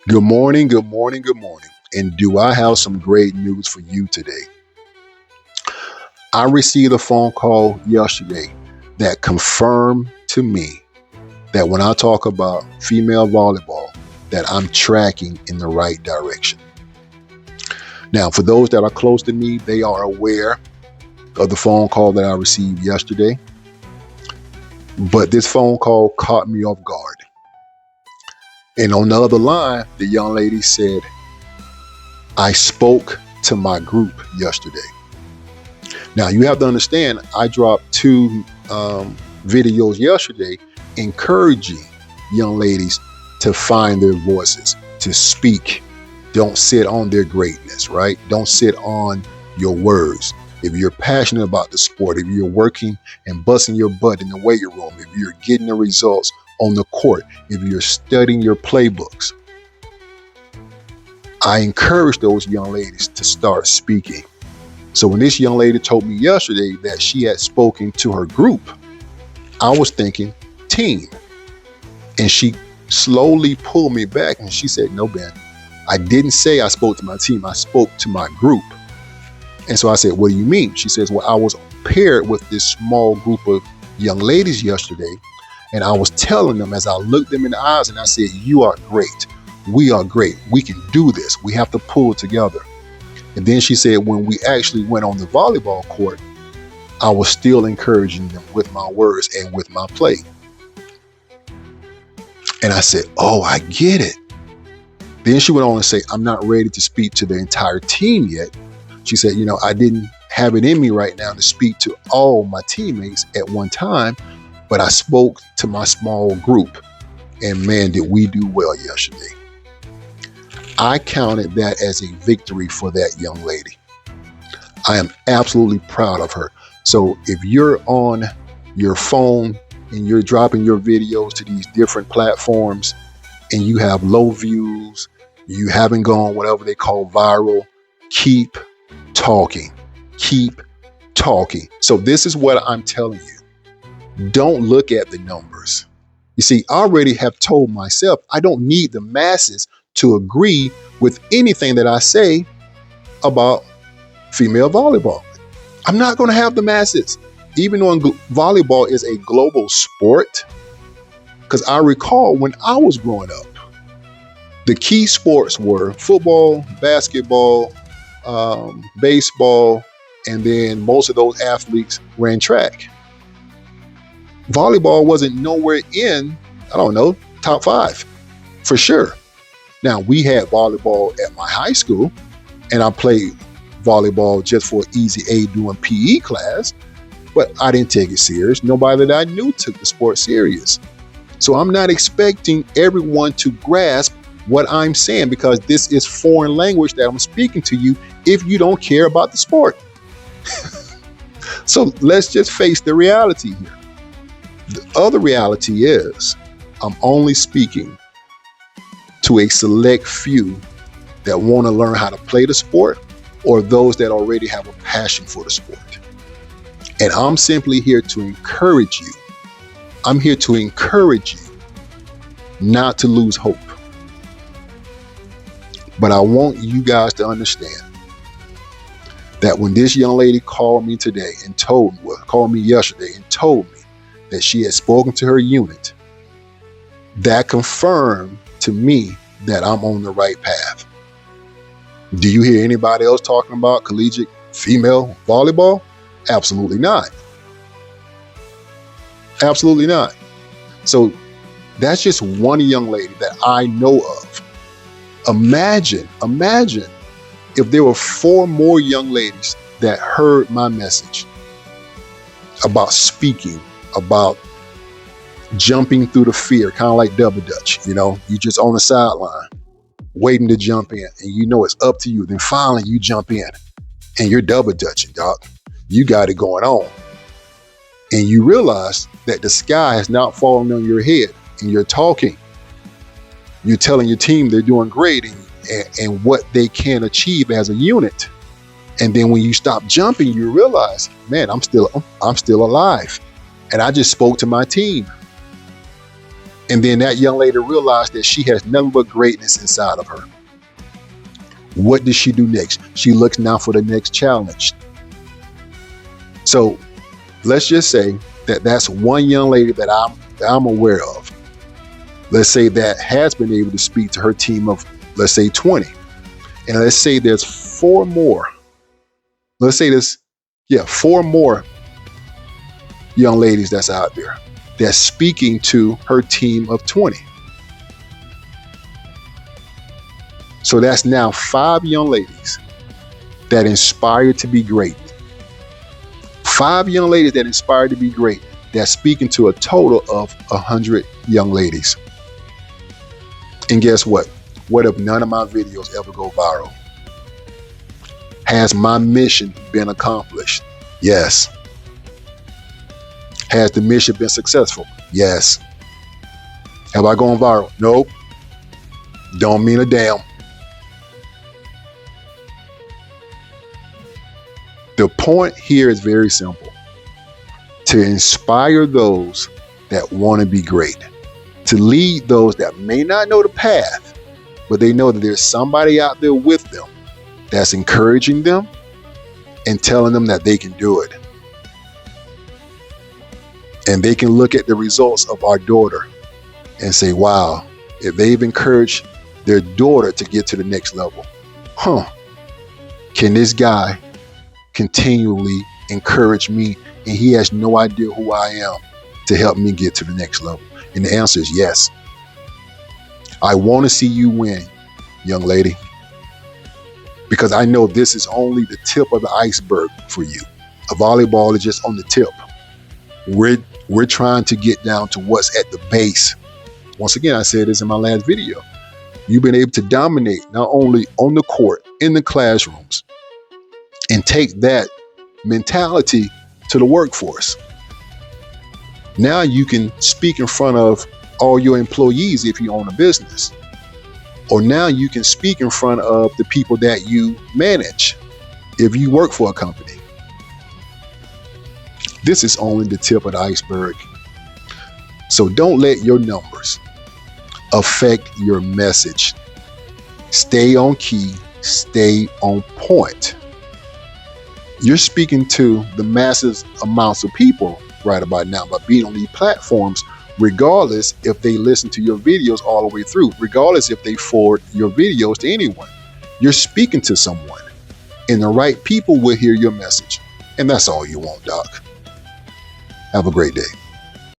Good morning, good morning, good morning. And do I have some great news for you today? I received a phone call yesterday that confirmed to me that when I talk about female volleyball, that I'm tracking in the right direction. Now, for those that are close to me, they are aware of the phone call that I received yesterday. But this phone call caught me off guard. And on the other line, the young lady said, I spoke to my group yesterday. Now, you have to understand, I dropped two videos yesterday encouraging young ladies to find their voices, to speak. Don't sit on their greatness, right? Don't sit on your words. If you're passionate about the sport, if you're working and busting your butt in the weight room, if you're getting the results on the court, if you're studying your playbooks, I encourage those young ladies to start speaking. So when this young lady told me yesterday that she had spoken to her group, I was thinking team. And she slowly pulled me back and she said, no, Ben, I didn't say I spoke to my team. I spoke to my group. And so I said, what do you mean? She says, well, I was paired with this small group of young ladies yesterday. And I was telling them as I looked them in the eyes and I said, you are great. We are great. We can do this. We have to pull together. And then she said, when we actually went on the volleyball court, I was still encouraging them with my words and with my play. And I said, oh, I get it. Then she went on to say, I'm not ready to speak to the entire team yet. She said, I didn't have it in me right now to speak to all my teammates at one time, but I spoke to my small group. And man, did we do well yesterday. I counted that as a victory for that young lady. I am absolutely proud of her. So if you're on your phone and you're dropping your videos to these different platforms and you have low views, you haven't gone whatever they call viral, keep talking. Keep talking. So this is what I'm telling you. Don't look at the numbers. You see, I already have told myself I don't need the masses to agree with anything that I say about female volleyball. I'm not going to have the masses, even though volleyball is a global sport. Because I recall when I was growing up, the key sports were football, basketball, baseball, and then most of those athletes ran track. Volleyball wasn't nowhere in, top 5 for sure. Now, we had volleyball at my high school, and I played volleyball just for easy A doing PE class, but I didn't take it serious. Nobody that I knew took the sport serious. So I'm not expecting everyone to grasp what I'm saying because this is foreign language that I'm speaking to you if you don't care about the sport. So let's just face the reality here. The other reality is I'm only speaking to a select few that want to learn how to play the sport or those that already have a passion for the sport. And I'm simply here to encourage you. I'm here to encourage you not to lose hope. But I want you guys to understand that when this young lady called me yesterday and told me that she had spoken to her unit, that confirmed to me that I'm on the right path. Do you hear anybody else talking about collegiate female volleyball? Absolutely not. Absolutely not. So that's just one young lady that I know of. Imagine if there were 4 more young ladies that heard my message about speaking, about jumping through the fear, kind of like double dutch. You just on the sideline waiting to jump in and it's up to you. Then finally you jump in and you're double dutching, dog. You got it going on. And you realize that the sky has not fallen on your head and you're talking. You're telling your team they're doing great and what they can achieve as a unit. And then when you stop jumping, you realize, man, I'm still alive. And I just spoke to my team. And then that young lady realized that she has nothing but greatness inside of her. What does she do next? She looks now for the next challenge. So let's just say that that's one young lady that I'm aware of. Let's say that has been able to speak to her team of, let's say, 20. And let's say there's 4 more. Let's say this, 4 more young ladies that's out there that's speaking to her team of 20. So that's now 5 young ladies that inspire to be great. 5 young ladies that inspire to be great, that's speaking to a total of 100 young ladies. And guess what? What if none of my videos ever go viral? Has my mission been accomplished? Yes. Has the mission been successful? Yes. Have I gone viral? Nope. Don't mean a damn. The point here is very simple. To inspire those that want to be great. To lead those that may not know the path, but they know that there's somebody out there with them that's encouraging them and telling them that they can do it. And they can look at the results of our daughter and say, wow, if they've encouraged their daughter to get to the next level, can this guy continually encourage me and he has no idea who I am to help me get to the next level? And the answer is yes. I want to see you win, young lady, because I know this is only the tip of the iceberg for you. A volleyball is just on the tip. We're trying to get down to what's at the base. Once again, I said this in my last video. You've been able to dominate not only on the court, in the classrooms, and take that mentality to the workforce. Now you can speak in front of all your employees if you own a business. Or now you can speak in front of the people that you manage if you work for a company. This is only the tip of the iceberg. So don't let your numbers affect your message. Stay on key, stay on point. You're speaking to the massive amounts of people right about now by being on these platforms, regardless if they listen to your videos all the way through, regardless if they forward your videos to anyone. You're speaking to someone, and the right people will hear your message. And that's all you want, Doc. Have a great day.